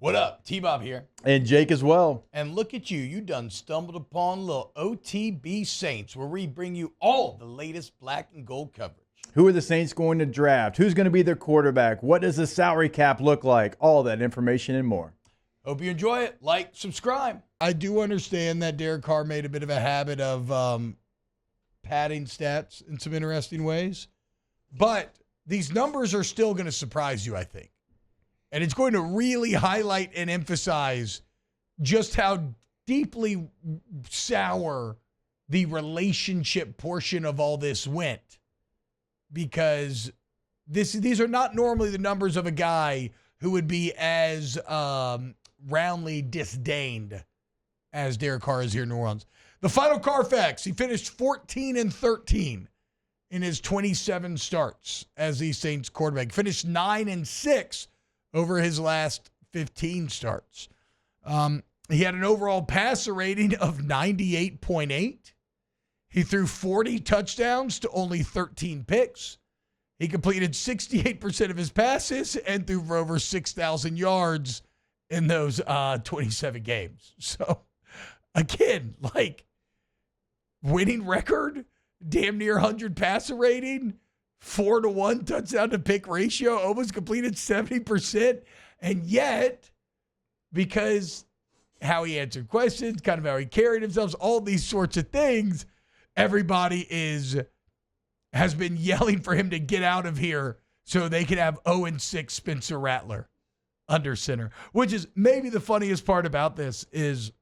What up? T-Bob here. And Jake as well. And look at you. You done stumbled upon little OTB Saints, where we bring you all the latest black and gold coverage. Who are the Saints going to draft? Who's going to be their quarterback? What does the salary cap look like? All that information and more. Hope you enjoy it. Like, subscribe. I do understand that Derek Carr made a bit of a habit of padding stats in some interesting ways. But these numbers are still going to surprise you, I think. And it's going to really highlight and emphasize just how deeply sour the relationship portion of all this went. Because these are not normally the numbers of a guy who would be as roundly disdained as Derek Carr is here in New Orleans. The final Carr facts: he finished 14-13 in his 27 starts as the Saints quarterback. Finished 9-6 over his last 15 starts. He had an overall passer rating of 98.8. He threw 40 touchdowns to only 13 picks. He completed 68% of his passes and threw for over 6,000 yards in those 27 games. So, again, like, winning record, damn near 100 passer rating, 4-to-1 touchdown to pick ratio, almost completed 70%. And yet, because how he answered questions, kind of how he carried himself, all these sorts of things, everybody has been yelling for him to get out of here so they can have 0-6 Spencer Rattler under center, which is maybe the funniest part about this is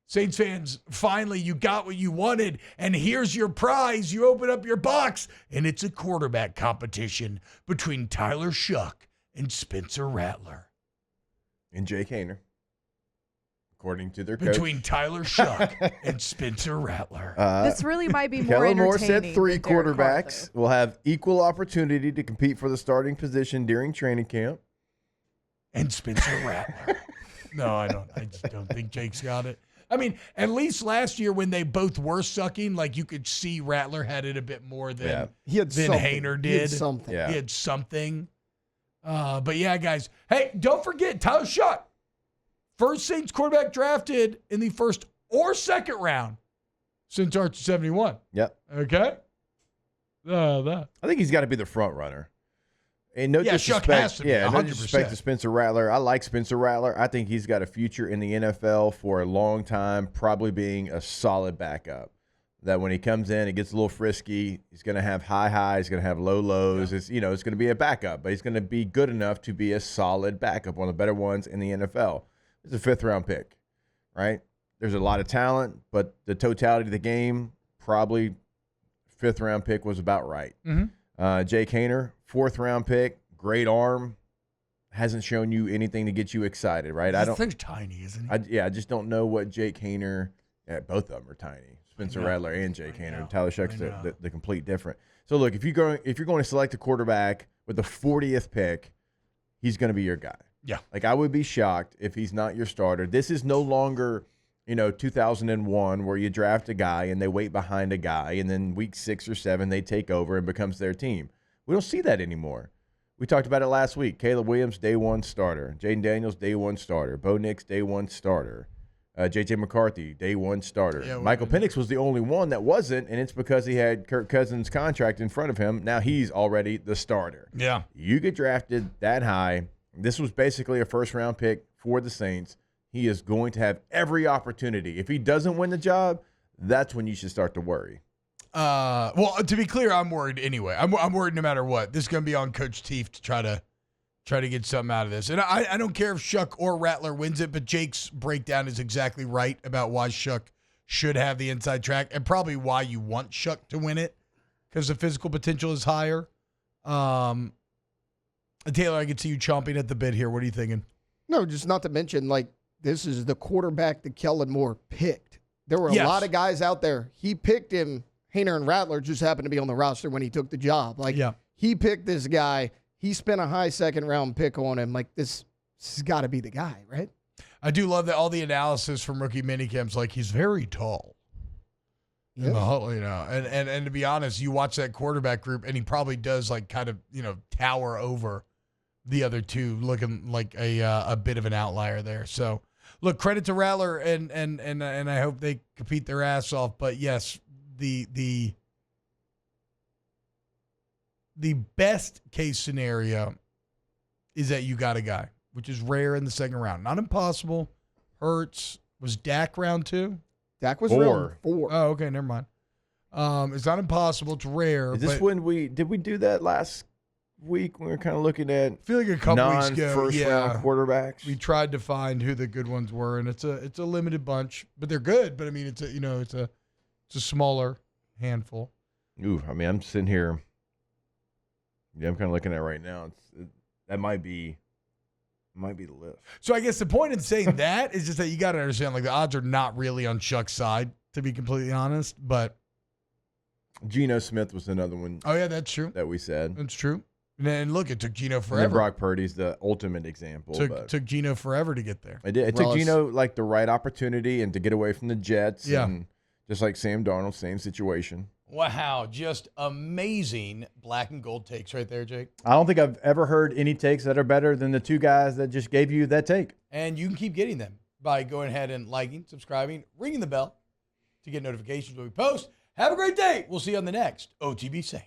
Saints fans, finally, you got what you wanted, and here's your prize. You open up your box, and it's a quarterback competition between Tyler Shough and Spencer Rattler. And Jake Haener, according to their coach. Between Tyler Shough and Spencer Rattler. This really might be more Kellen entertaining. Moore said 3 than Derek Carr, quarterbacks will have equal opportunity to compete for the starting position during training camp. And Spencer Rattler. No, I don't. I just don't think Jake's got it. I mean, at least last year when they both were sucking, like you could see Rattler had it a bit more than Haener did. He had something. He had something. But yeah, guys. Hey, don't forget Tyler Shough. First Saints quarterback drafted in the first or second round since Arch 71. Yep. Okay? I think he's got to be the front runner. And no Shough has to be, 100%. No disrespect to Spencer Rattler. I like Spencer Rattler. I think he's got a future in the NFL for a long time, probably being a solid backup. That when he comes in, he gets a little frisky. He's going to have high highs, going to have low lows. Yeah. It's going to be a backup, but he's going to be good enough to be a solid backup, one of the better ones in the NFL. It's a 5th-round pick, right? There's a lot of talent, but the totality of the game, probably 5th-round pick was about right. Mm-hmm. Jake Haener, 4th-round pick, great arm, hasn't shown you anything to get you excited, right? He's tiny, isn't he? I just don't know what Jake Haener. Yeah, both of them are tiny. Spencer Rattler and Jake Haener. Tyler Shough's the complete different. So look, if you're going to select a quarterback with the 40th pick, he's going to be your guy. Yeah. Like, I would be shocked if he's not your starter. This is no longer, 2001 where you draft a guy and they wait behind a guy and then week 6 or 7 they take over and becomes their team. We don't see that anymore. We talked about it last week. Caleb Williams, day 1 starter. Jaden Daniels, day 1 starter. Bo Nix, day 1 starter. J.J. McCarthy, day 1 starter. Yeah, Michael Penix was the only one that wasn't, and it's because he had Kirk Cousins' contract in front of him. Now he's already the starter. Yeah. You get drafted that high. This was basically a 1st-round pick for the Saints. He is going to have every opportunity. If he doesn't win the job, that's when you should start to worry. Well, to be clear, I'm worried anyway. I'm worried no matter what. This is going to be on Coach Teef to try to get something out of this. And I don't care if Shough or Rattler wins it, but Jake's breakdown is exactly right about why Shough should have the inside track and probably why you want Shough to win it because the physical potential is higher. Taylor, I can see you chomping at the bit here. What are you thinking? No, just not to mention, this is the quarterback that Kellen Moore picked. There were a lot of guys out there. He picked him. Haener and Rattler just happened to be on the roster when he took the job. He picked this guy. He spent a high 2nd-round pick on him. this has got to be the guy, right? I do love that all the analysis from rookie minicamps, he's very tall. Yes. And to be honest, you watch that quarterback group, and he probably does kind of tower over the other two looking like a bit of an outlier there. So, look, credit to Rattler, and I hope they compete their ass off. But yes, the best case scenario is that you got a guy, which is rare in the second round. Not impossible. Hurts. Was Dak round 2? Dak was round 4. Oh, okay, never mind. It's not impossible. It's rare. Is this when we do that last week when we were kind of looking at I feel like a couple weeks ago, non-first round quarterbacks? We tried to find who the good ones were, and it's a limited bunch, but they're good. But I mean, it's a smaller handful. Ooh, I mean, I'm sitting here. Yeah, I'm kind of looking at it right now. That might be the list. So I guess the point in saying that is just that you got to understand, like, the odds are not really on Shoug's side, to be completely honest. But Geno Smith was another one. Oh yeah, that's true. That we said. That's true. And look, it took Geno forever. And then Brock Purdy's the ultimate example. Took Geno forever to get there. It did. It took Geno like the right opportunity and to get away from the Jets. Yeah. And just like Sam Darnold, same situation. Wow, just amazing black and gold takes right there, Jake. I don't think I've ever heard any takes that are better than the two guys that just gave you that take. And you can keep getting them by going ahead and liking, subscribing, ringing the bell to get notifications when we post. Have a great day. We'll see you on the next OTB Saints.